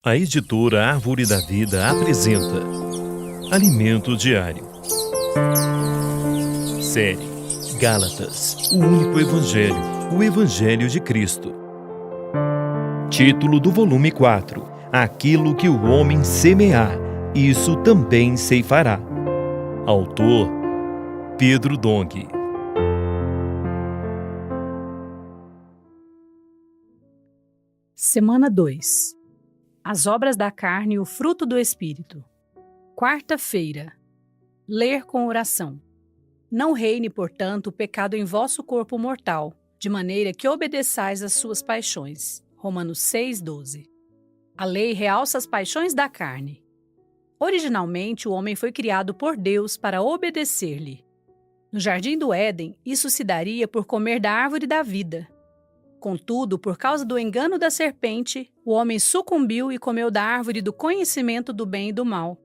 A editora Árvore da Vida apresenta Alimento Diário. Série Gálatas, o único Evangelho, o Evangelho de Cristo. Título do volume 4: Aquilo que o homem semear, isso também ceifará. Autor: Pedro Dong. Semana 2. As obras da carne e o fruto do Espírito. Quarta-feira. Ler com oração. Não reine, portanto, o pecado em vosso corpo mortal, de maneira que obedeçais às suas paixões. Romanos 6:12. A lei realça as paixões da carne. Originalmente, o homem foi criado por Deus para obedecer-lhe. No jardim do Éden, isso se daria por comer da árvore da vida. Contudo, por causa do engano da serpente, o homem sucumbiu e comeu da árvore do conhecimento do bem e do mal.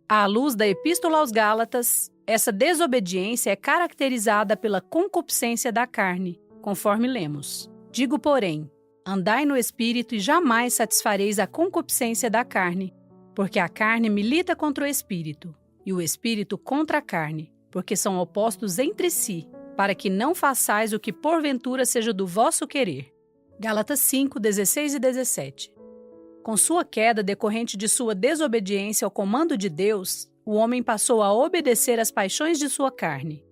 À luz da Epístola aos Gálatas, essa desobediência é caracterizada pela concupiscência da carne, conforme lemos. Digo, porém, andai no Espírito e jamais satisfareis a concupiscência da carne, porque a carne milita contra o Espírito, e o Espírito contra a carne, porque são opostos entre si, para que não façais o que porventura seja do vosso querer. Gálatas 5, 16 e 17. Com sua queda decorrente de sua desobediência ao comando de Deus, o homem passou a obedecer às paixões de sua carne.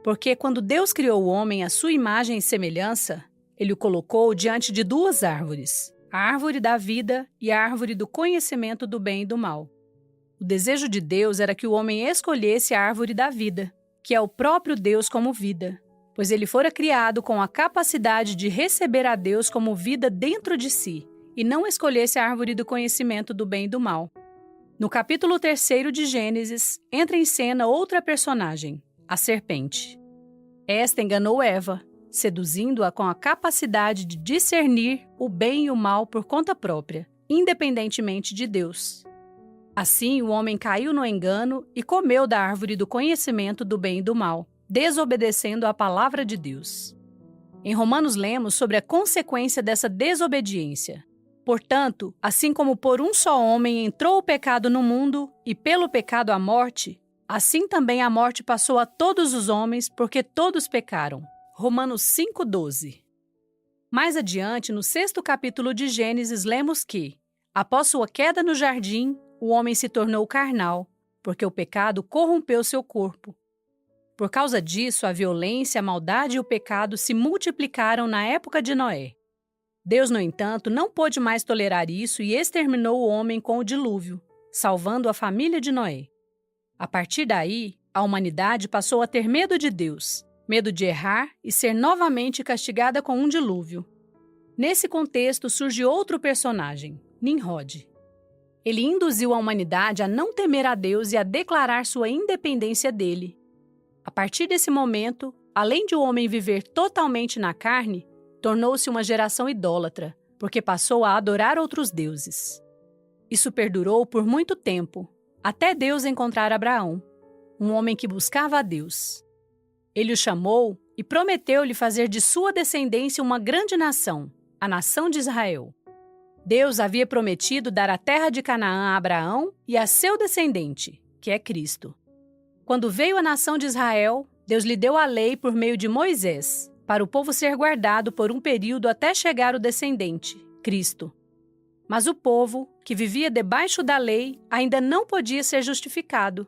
Porque quando Deus criou o homem à sua imagem e semelhança, ele o colocou diante de duas árvores, a árvore da vida e a árvore do conhecimento do bem e do mal. O desejo de Deus era que o homem escolhesse a árvore da vida, que é o próprio Deus como vida, pois ele fora criado com a capacidade de receber a Deus como vida dentro de si, e não escolhesse a árvore do conhecimento do bem e do mal. No capítulo 3 de Gênesis, entra em cena outra personagem, a serpente. Esta enganou Eva, seduzindo-a com a capacidade de discernir o bem e o mal por conta própria, independentemente de Deus. Assim, o homem caiu no engano e comeu da árvore do conhecimento do bem e do mal, desobedecendo à palavra de Deus. Em Romanos lemos sobre a consequência dessa desobediência. Portanto, assim como por um só homem entrou o pecado no mundo e pelo pecado a morte, assim também a morte passou a todos os homens porque todos pecaram. Romanos 5:12. Mais adiante, no 6º capítulo de Gênesis, lemos que, após sua queda no jardim, o homem se tornou carnal, porque o pecado corrompeu seu corpo. Por causa disso, a violência, a maldade e o pecado se multiplicaram na época de Noé. Deus, no entanto, não pôde mais tolerar isso e exterminou o homem com o dilúvio, salvando a família de Noé. A partir daí, a humanidade passou a ter medo de Deus, medo de errar e ser novamente castigada com um dilúvio. Nesse contexto surge outro personagem, Nimrod. Ele induziu a humanidade a não temer a Deus e a declarar sua independência dele. A partir desse momento, além de o homem viver totalmente na carne, tornou-se uma geração idólatra, porque passou a adorar outros deuses. Isso perdurou por muito tempo, até Deus encontrar Abraão, um homem que buscava a Deus. Ele o chamou e prometeu-lhe fazer de sua descendência uma grande nação, a nação de Israel. Deus havia prometido dar a terra de Canaã a Abraão e a seu descendente, que é Cristo. Quando veio a nação de Israel, Deus lhe deu a lei por meio de Moisés, para o povo ser guardado por um período até chegar o descendente, Cristo. Mas o povo, que vivia debaixo da lei, ainda não podia ser justificado,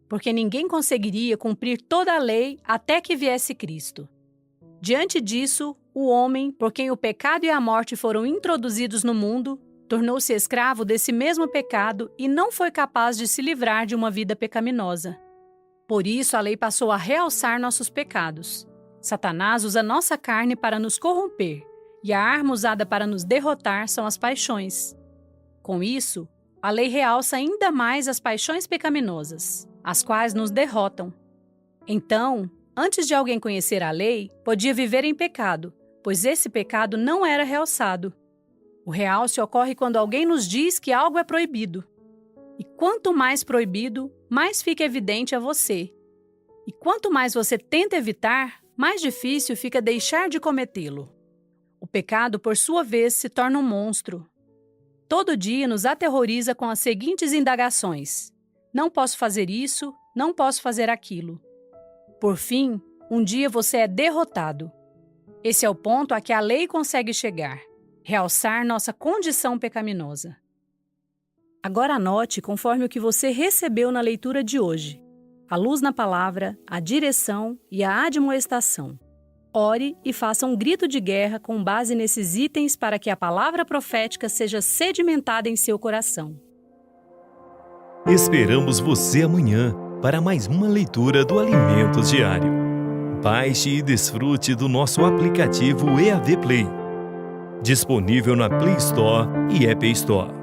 porque ninguém conseguiria cumprir toda a lei até que viesse Cristo. Diante disso, o homem, por quem o pecado e a morte foram introduzidos no mundo, tornou-se escravo desse mesmo pecado e não foi capaz de se livrar de uma vida pecaminosa. Por isso, a lei passou a realçar nossos pecados. Satanás usa nossa carne para nos corromper, e a arma usada para nos derrotar são as paixões. Com isso, a lei realça ainda mais as paixões pecaminosas, as quais nos derrotam. Então, antes de alguém conhecer a lei, podia viver em pecado, pois esse pecado não era realçado. O realce ocorre quando alguém nos diz que algo é proibido. E quanto mais proibido, mais fica evidente a você. E quanto mais você tenta evitar, mais difícil fica deixar de cometê-lo. O pecado, por sua vez, se torna um monstro. todo dia nos aterroriza com as seguintes indagações: não posso fazer isso, não posso fazer aquilo. Por fim, um dia você é derrotado. Esse é o ponto a que a lei consegue chegar: realçar nossa condição pecaminosa. Agora anote conforme o que você recebeu na leitura de hoje: a luz na palavra, a direção e a admoestação. Ore e faça um grito de guerra com base nesses itens para que a palavra profética seja sedimentada em seu coração. Esperamos você amanhã para mais uma leitura do Alimentos Diário. Baixe e desfrute do nosso aplicativo EAD Play, disponível na Play Store e App Store.